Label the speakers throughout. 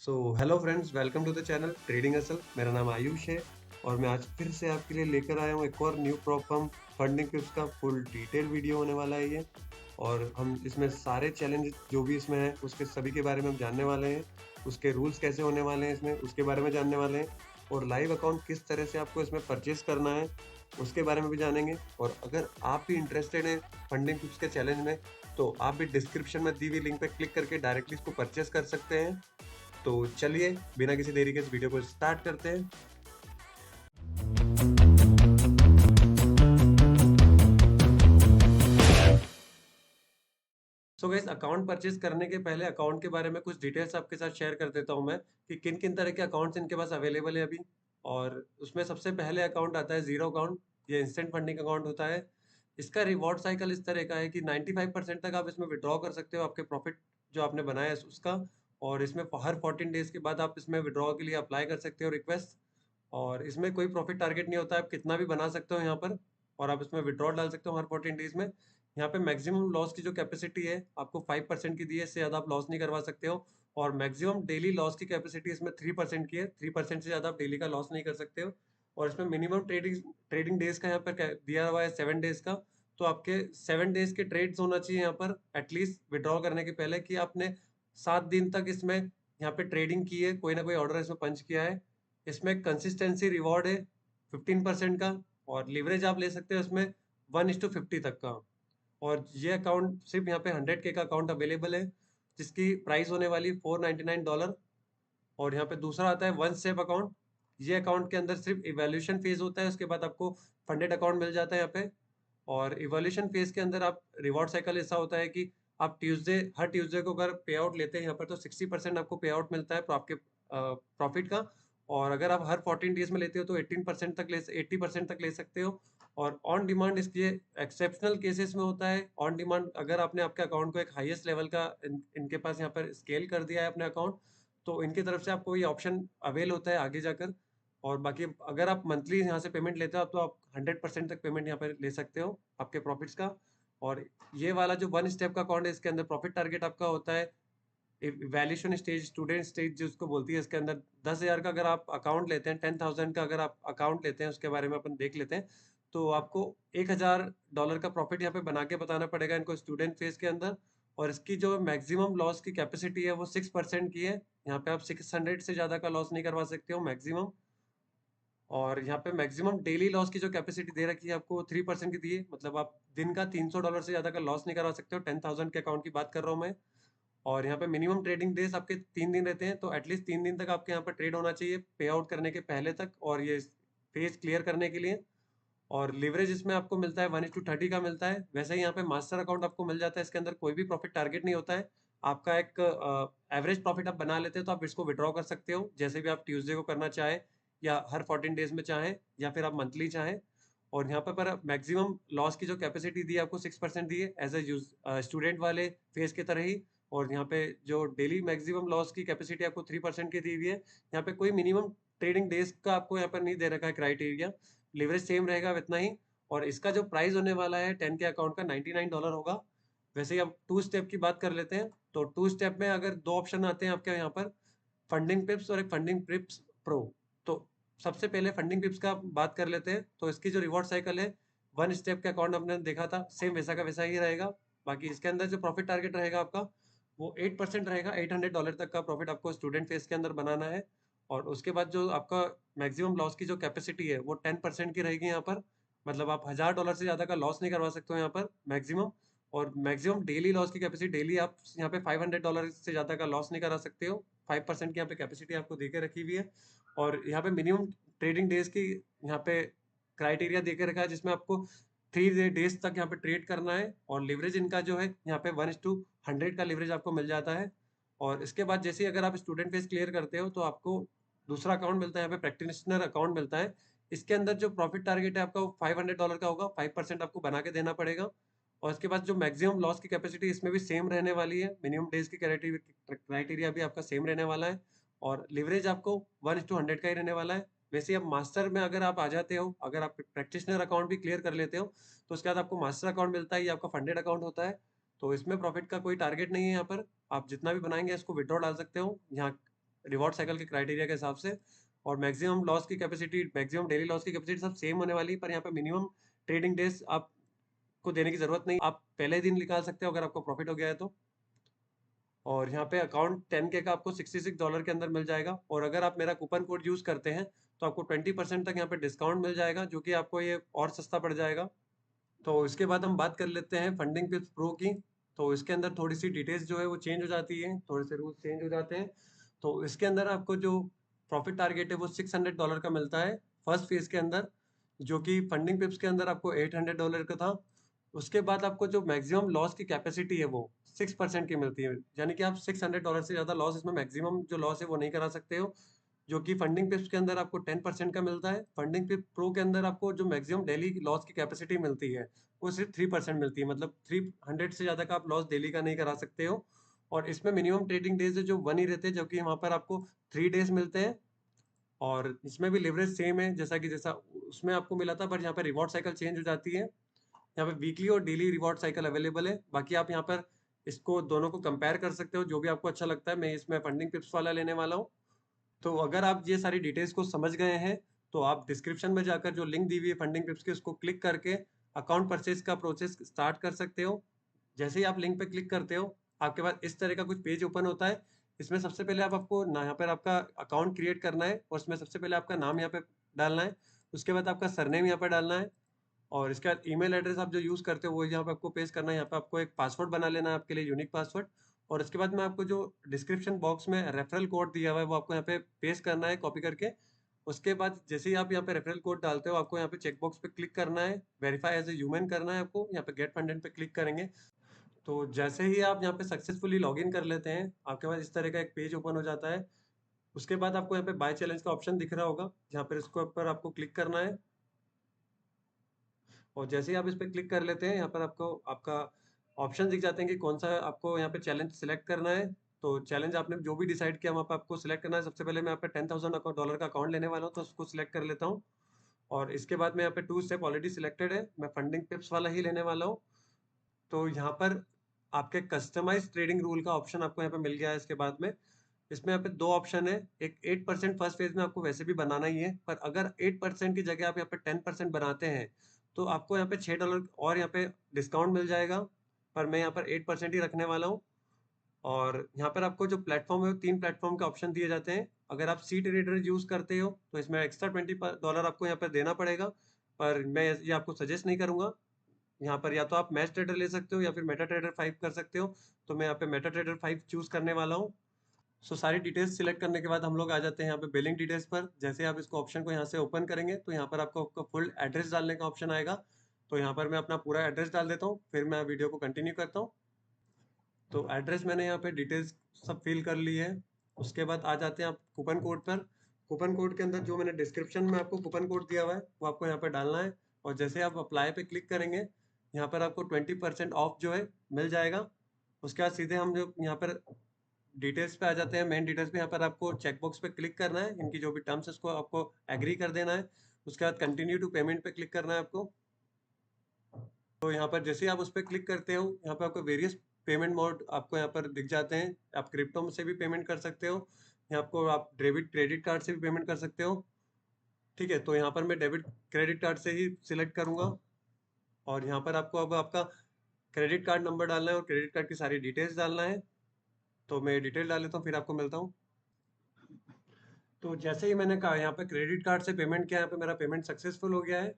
Speaker 1: So hello friends, welcome to the channel trading असल। मेरा नाम आयुष है और मैं आज फिर से आपके लिए लेकर आया हूँ एक और new prop firm funding tips का फुल डिटेल वीडियो होने वाला है ये। और हम इसमें सारे चैलेंज जो भी इसमें है उसके सभी के बारे में हम जानने वाले हैं। उसके रूल्स कैसे होने वाले हैं इसमें उसके बारे में जानने वाले हैं। और लाइव अकाउंट किस तरह से आपको इसमें परचेज करना है उसके बारे में भी जानेंगे। और अगर आप भी इंटरेस्टेड हैं फंडिंग टिप्स के चैलेंज में, तो आप भी डिस्क्रिप्शन में दी हुई लिंक पे क्लिक करके डायरेक्टली इसको परचेस कर सकते हैं। तो चलिए बिना किसी देरी के इस वीडियो को स्टार्ट करते हैं। सो गाइस, अकाउंट परचेज करने के पहले अकाउंट के बारे में कुछ डिटेल्स आपके साथ शेयर कर देता हूं मैं कि किन किन तरह के अकाउंट्स इनके पास अवेलेबल है अभी। और उसमें सबसे पहले अकाउंट आता है जीरो अकाउंट। ये इंस्टेंट फंडिंग अकाउंट होता है। इसका रिवॉर्ड साइकिल इस तरह का है कि 95% तक आप इसमें विड्रॉ कर सकते हो आपके प्रॉफिट जो आपने बनाया है उसका। और इसमें हर 14 डेज के बाद आप इसमें विड्रॉ के लिए अप्लाई कर सकते हो रिक्वेस्ट। और इसमें कोई प्रॉफिट टारगेट नहीं होता है, आप कितना भी बना सकते हो यहाँ पर। और आप इसमें विड्रॉ डाल सकते हो हर 14 डेज में। यहाँ पे मैक्सिमम लॉस की जो कैपेसिटी है आपको 5% की दी है, इससे ज़्यादा आप लॉस नहीं करवा सकते हो। और मैक्सिमम डेली लॉस की कैपेसिटी इसमें 3% की है, 3% से ज़्यादा आप डेली का लॉस नहीं कर सकते हो। और इसमें मिनिमम ट्रेडिंग ट्रेडिंग डेज का यहाँ पर दिया हुआ है 7 डेज का। तो आपके 7 डेज के ट्रेड्स होना चाहिए यहाँ पर एटलीस्ट विड्रॉ करने के पहले, कि आपने 7 दिन तक इसमें यहाँ पे ट्रेडिंग की है, कोई ना कोई ऑर्डर इसमें पंच किया है। इसमें कंसिस्टेंसी रिवॉर्ड है 15% का। और लिवरेज आप ले सकते हो इसमें 1:50 तक का। और ये अकाउंट सिर्फ यहाँ पे 100K का अकाउंट अवेलेबल है, जिसकी प्राइस होने वाली $499। और यहाँ पे दूसरा आता है वन स्टेप अकाउंट। ये अकाउंट के अंदर सिर्फ इवैल्यूएशन फेज होता है, उसके बाद आपको फंडेड अकाउंट मिल जाता है यहाँ पे। और इवैल्यूएशन फेज के अंदर आप रिवॉर्ड साइकिल ऐसा होता है कि आप हर ट्यूसडे को अगर पे आउट लेते हैं यहाँ पर, तो 60% आपको पे आउट मिलता है आपके प्रॉफिट का। और अगर आप हर 14 डेज में लेते हो तो 18% तक ले 80% तक ले सकते हो। और ऑन डिमांड इसलिए एक्सेप्शनल केसेस में होता है। ऑन डिमांड अगर आपने आपके अकाउंट को एक हाईएस्ट लेवल का इनके पास यहाँ पर स्केल कर दिया है अपने अकाउंट, तो इनकी तरफ से आपको ये ऑप्शन अवेल होता है आगे जाकर। और बाकी अगर आप मंथली यहाँ से पेमेंट लेते हो तो आप 100% तक पेमेंट यहाँ पर ले सकते हो आपके प्रॉफिट्स का। और ये वाला जो वन स्टेप का अकाउंट है, इसके अंदर प्रॉफिट टारगेट आपका होता है वैल्यूएशन स्टेज, स्टूडेंट स्टेज जो उसको बोलती है। इसके अंदर 10,000 का अगर आप अकाउंट लेते हैं, 10,000 का अगर आप अकाउंट लेते हैं, उसके बारे में अपन देख लेते हैं। तो आपको $1,000 का प्रॉफिट यहाँ पे बना के बताना पड़ेगा इनको स्टूडेंट फेज के अंदर। और इसकी जो मैक्सिमम लॉस की कैपेसिटी है वो 6% की है। यहाँ पे आप 600 से ज़्यादा का लॉस नहीं करवा सकते हो मैक्सिमम। और यहाँ पे मैक्सिमम डेली लॉस की जो कैपेसिटी दे रखी है आपको 3% की दी है, मतलब आप दिन का $300 से ज़्यादा का लॉस नहीं करवा सकते हो। 10,000 के अकाउंट की बात कर रहा हूँ मैं। और यहाँ पे मिनिमम ट्रेडिंग डेज आपके 3 दिन रहते हैं, तो एटलीस्ट 3 दिन तक आपके यहाँ पर ट्रेड होना चाहिए पे आउट करने के पहले तक, और ये फेज क्लियर करने के लिए। और लिवरेज इसमें आपको मिलता है 1:30 का मिलता है। वैसे ही यहाँ पे मास्टर अकाउंट आपको मिल जाता है, इसके अंदर कोई भी प्रॉफिट टारगेट नहीं होता है। आपका एक एवरेज प्रॉफिट आप बना लेते हो तो आप इसको विड्रॉ कर सकते हो जैसे भी आप ट्यूसडे को करना चाहें, या हर 14 डेज में चाहें, या फिर आप मंथली चाहें। और यहाँ पर मैक्सिमम लॉस की जो कैपेसिटी दी है आपको 6% दी है एज ए स्टूडेंट वाले फेज की तरह ही। और यहाँ पे जो डेली मैक्सिमम लॉस की कैपेसिटी आपको 3% की दी हुई है। यहाँ पे कोई मिनिमम ट्रेडिंग डेज का आपको यहाँ पर नहीं दे रखा है क्राइटेरिया। लिवरेज सेम रहेगा इतना ही। और इसका जो प्राइस होने वाला है 10 के अकाउंट का $99 होगा। वैसे ही अब टू स्टेप की बात कर लेते हैं। तो टू स्टेप में अगर दो ऑप्शन आते हैं आपके यहाँ पर, फंडिंग पिप्स और एक फंडिंग पिप्स प्रो। तो सबसे पहले फंडिंग पिप्स का बात कर लेते हैं। तो इसकी जो रिवॉर्ड साइकिल है, वन स्टेप के अकाउंट आपने देखा था, सेम वैसा का वैसा ही रहेगा। बाकी इसके अंदर जो प्रॉफिट टारगेट रहेगा आपका वो 8% रहेगा। $800 तक का प्रॉफिट आपको स्टूडेंट फेज के अंदर बनाना है। और उसके बाद जो आपका मैक्सिमम लॉस की जो कैपेसिटी है वो 10% की रहेगी यहाँ पर। मतलब आप $1,000 से ज़्यादा का लॉस नहीं करवा सकते हो यहाँ पर मैक्सिमम। और मैक्सिमम डेली लॉस की कैपेसिटी, डेली आप यहाँ पे $500 से ज़्यादा का लॉस नहीं करा सकते हो। 5% की यहाँ पे कैपेसिटी आपको देके रखी हुई है। और यहाँ पे मिनिमम ट्रेडिंग डेज की यहाँ पे क्राइटेरिया देके रखा है, जिसमें आपको 3 डेज तक यहाँ पे ट्रेड करना है। और लिवरेज इनका जो है यहाँ पे 1:100 का लिवरेज आपको मिल जाता है। और इसके बाद जैसे ही अगर आप स्टूडेंट फेज क्लियर करते हो तो आपको दूसरा अकाउंट मिलता है, यहाँ पे प्रैक्टिशनर अकाउंट मिलता है। इसके अंदर जो प्रॉफिट टारगेट है आपका वो $500 का होगा, 5% आपको बना के देना पड़ेगा। और इसके बाद जो मैक्सिमम लॉस की कैपेसिटी इसमें भी सेम रहने वाली है, मिनिमम डेज की क्राइटेरिया भी आपका सेम रहने वाला है। और लिवरेज आपको 1:100 का ही रहने वाला है। वैसे अब मास्टर में अगर आप आ जाते हो, अगर आप प्रैक्टिशनर अकाउंट भी क्लियर कर लेते हो, तो उसके बाद आपको मास्टर अकाउंट मिलता है, ये आपका फंडेड अकाउंट होता है। तो इसमें प्रॉफिट का कोई टारगेट नहीं है यहाँ पर। आप जितना भी बनाएंगे इसको विड्रॉ डाल सकते हो। यहाँ रिवॉर्ड साइकिल के क्राइटेरिया के हिसाब से, और मैक्सिमम लॉस की कैपेसिटी, मैक्सिमम डेली लॉस की कैपेसिटी सब सेम होने वाली है, पर यहाँ पे मिनिमम ट्रेडिंग डेज आपको देने की जरूरत नहीं, आप पहले दिन निकाल सकते हो अगर आपको प्रॉफिट हो गया है तो। और यहाँ पे अकाउंट 10K का आपको $66 के अंदर मिल जाएगा, और अगर आप मेरा कूपन कोड यूज करते हैं तो आपको 20% तक यहाँ पे डिस्काउंट मिल जाएगा, जो कि आपको ये और सस्ता पड़ जाएगा। तो इसके बाद हम बात कर लेते हैं फंडिंग पिप्स प्रो की। तो इसके अंदर थोड़ी सी डिटेल्स जो है वो चेंज हो जाती है, थोड़े से रूल्स चेंज हो जाते हैं। तो इसके अंदर आपको जो प्रॉफिट टारगेट है वो $600 का मिलता है फर्स्ट फेज के अंदर, जो कि फंडिंग पिप्स के अंदर आपको $800 का था। उसके बाद आपको जो मैक्सिमम लॉस की कैपेसिटी है वो 6% की मिलती है, यानी कि आप $600 से ज़्यादा लॉस, इसमें मैक्सिमम जो लॉस है वो नहीं करा सकते हो, जो कि फंडिंग पिप्स के अंदर आपको 10% का मिलता है। फंडिंग पिप प्रो के अंदर आपको जो मैक्सिमम डेली लॉस की कैपेसिटी मिलती है वो सिर्फ 3% मिलती है, मतलब 300 से ज़्यादा का आप लॉस डेली का नहीं करा सकते हो। और इसमें मिनिमम ट्रेडिंग डेज है जो 1 ही रहते हैं, जबकि वहाँ पर आपको 3 डेज मिलते हैं। और इसमें भी लिवरेज सेम है जैसा उसमें आपको मिला था, पर यहाँ पर रिवॉर्ड साइकिल चेंज हो जाती है। यहाँ पे वीकली और डेली रिवॉर्ड साइकिल अवेलेबल है। बाकी आप यहाँ पर इसको दोनों को कंपेयर कर सकते हो, जो भी आपको अच्छा लगता है। मैं इसमें फंडिंग पिप्स वाला लेने वाला हूँ। तो अगर आप ये सारी डिटेल्स को समझ गए हैं तो आप डिस्क्रिप्शन में जाकर जो लिंक दी हुई है फंडिंग पिप्स की उसको क्लिक करके अकाउंट परचेज का प्रोसेस स्टार्ट कर सकते हो। जैसे ही आप लिंक पे क्लिक करते हो आपके पास इस तरह का कुछ पेज ओपन होता है। इसमें सबसे पहले आपको ना यहाँ पर आपका अकाउंट क्रिएट करना है, और उसमें सबसे पहले आपका नाम यहाँ पे डालना है। उसके बाद आपका सरनेम यहाँ पर डालना है, और इसके बाद ईमेल एड्रेस आप जो यूज़ करते हो वो यहाँ पे आपको पेस्ट करना है। यहाँ पे आपको एक पासवर्ड बना लेना है आपके लिए, यूनिक पासवर्ड। और इसके बाद में आपको जो डिस्क्रिप्शन बॉक्स में रेफरल कोड दिया हुआ है वो आपको यहाँ पे पेस्ट करना है कॉपी करके। उसके बाद जैसे ही आप यहाँ पे रेफरल कोड डालते हो आपको यहाँ पे चेक बॉक्स पे क्लिक करना है, वेरीफाई एज ए ह्यूमन करना है आपको, यहाँ पे गेट फंडेड पे क्लिक करेंगे। तो जैसे ही आप यहाँ पे सक्सेसफुली लॉग इन कर लेते हैं आपके पास इस तरह का एक पेज ओपन हो जाता है। उसके बाद आपको यहाँ पे बाय चैलेंज का ऑप्शन दिख रहा होगा, जहाँ पर इसको ऊपर आपको क्लिक करना है। और जैसे ही आप इस पे क्लिक कर लेते हैं यहाँ पर आपको आपका ऑप्शन दिख जाते हैं कि कौन सा आपको यहाँ पे चैलेंज सिलेक्ट करना है। तो चैलेंज आपने जो भी डिसाइड किया वहाँ पे आपको सिलेक्ट करना है। सबसे पहले मैं यहाँ पे $10,000 का अकाउंट लेने वाला हूँ तो उसको सिलेक्ट कर लेता हूँ। और इसके बाद में यहाँ पे 2 स्टेप ऑलरेडी सिलेक्टेड है, मैं फंडिंग पिप्स वाला ही लेने वाला हूँ। तो यहाँ पर आपके कस्टमाइज ट्रेडिंग रूल का ऑप्शन आपको यहाँ पे मिल गया है। इसके बाद में इसमें यहाँ पे 2 ऑप्शन है, एक 8% फर्स्ट फेज में आपको वैसे भी बनाना ही है, पर अगर 8% की जगह आप यहाँ पे 10% बनाते हैं तो आपको यहाँ पे $6 और यहाँ पे डिस्काउंट मिल जाएगा। पर मैं यहाँ पर 8% ही रखने वाला हूँ। और यहाँ पर आपको जो प्लेटफॉर्म है वो 3 प्लेटफॉर्म के ऑप्शन दिए जाते हैं। अगर आप सी ट्रेडर यूज करते हो तो इसमें एक्स्ट्रा $20 आपको यहाँ पर देना पड़ेगा, पर मैं ये आपको सजेस्ट नहीं करूंगा। यहाँ पर या तो आप मैच ट्रेडर ले सकते हो या फिर मेटा ट्रेडर 5 कर सकते हो। तो मैं यहाँ पे मेटा ट्रेडर 5 चूज करने वाला हूँ। सो सारी डिटेल्स सिलेक्ट करने के बाद हम लोग आ जाते हैं यहाँ पे बिलिंग डिटेल्स पर। जैसे आप इसको ऑप्शन को यहाँ से ओपन करेंगे तो यहाँ पर आपको आपका फुल एड्रेस डालने का ऑप्शन आएगा। तो यहाँ पर मैं अपना पूरा एड्रेस डाल देता हूँ, फिर मैं वीडियो को कंटिन्यू करता हूँ। तो एड्रेस मैंने यहाँ पे डिटेल्स सब फिल कर ली है। उसके बाद आ जाते हैं आप कूपन कोड पर। कूपन कोड के अंदर जो मैंने डिस्क्रिप्शन में आपको कूपन कोड दिया हुआ है वो आपको यहाँ पे डालना है। और जैसे आप अप्लाई पे क्लिक करेंगे यहाँ पर आपको 20% ऑफ जो है मिल जाएगा। उसके बाद सीधे हम जो यहाँ पर डिटेल्स पे आ जाते हैं, मेन डिटेल्स पे यहाँ पर आपको चेकबॉक्स पे क्लिक करना है, इनकी जो भी टर्म्स है उसको आपको एग्री कर देना है। उसके बाद कंटिन्यू टू पेमेंट पे क्लिक करना है आपको। तो यहाँ पर जैसे ही आप उस पर क्लिक करते हो यहाँ पर आपको वेरियस पेमेंट मोड आपको यहाँ पर दिख जाते हैं। आप क्रिप्टो से भी पेमेंट कर सकते हो, यहाँ आपको आप डेबिट क्रेडिट कार्ड से भी पेमेंट कर सकते हो। ठीक है, तो यहाँ पर मैं डेबिट क्रेडिट कार्ड से ही सिलेक्ट करूंगा। और यहाँ पर आपको अब आपका क्रेडिट कार्ड नंबर डालना है और क्रेडिट कार्ड की सारी डिटेल्स डालना है। तो मैं डिटेल डाल लेता हूँ फिर आपको मिलता हूँ। तो जैसे ही मैंने कहा यहाँ पे क्रेडिट कार्ड से पेमेंट किया, यहाँ पे मेरा पेमेंट सक्सेसफुल हो गया है।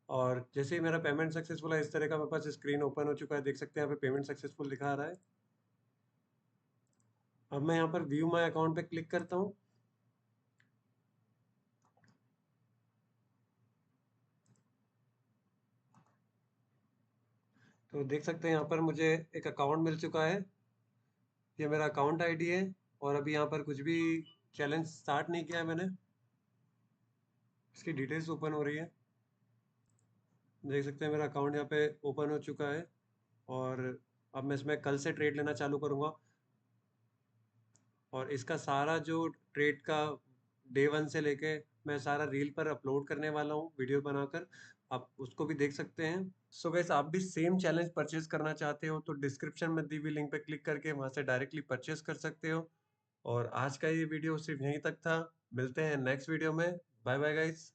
Speaker 1: और जैसे ही मेरा पेमेंट सक्सेसफुल है इस तरह का मेरे पास स्क्रीन ओपन हो चुका है, देख सकते हैं यहाँ पे पेमेंट सक्सेसफुल दिखा रहा है। अब मैं यहाँ पर व्यू माई अकाउंट पे क्लिक करता हूँ। तो देख सकते हैं यहाँ पर मुझे एक अकाउंट मिल चुका है, ये मेरा अकाउंट आईडी है। और अभी यहाँ पर कुछ भी चैलेंज स्टार्ट नहीं किया है मैंने, इसकी डिटेल्स ओपन हो रही है। देख सकते हैं मेरा अकाउंट यहाँ पे ओपन हो चुका है। और अब मैं इसमें कल से ट्रेड लेना चालू करूँगा। और इसका सारा जो ट्रेड का डे 1 से लेके मैं सारा रील पर अपलोड करने वाला हूँ वीडियो बनाकर, आप उसको भी देख सकते हैं। सो गाइस, आप भी सेम चैलेंज परचेज करना चाहते हो तो डिस्क्रिप्शन में दी हुई लिंक पे क्लिक करके वहां से डायरेक्टली परचेज कर सकते हो। और आज का ये वीडियो सिर्फ यहीं तक था। मिलते हैं नेक्स्ट वीडियो में। Bye bye guys.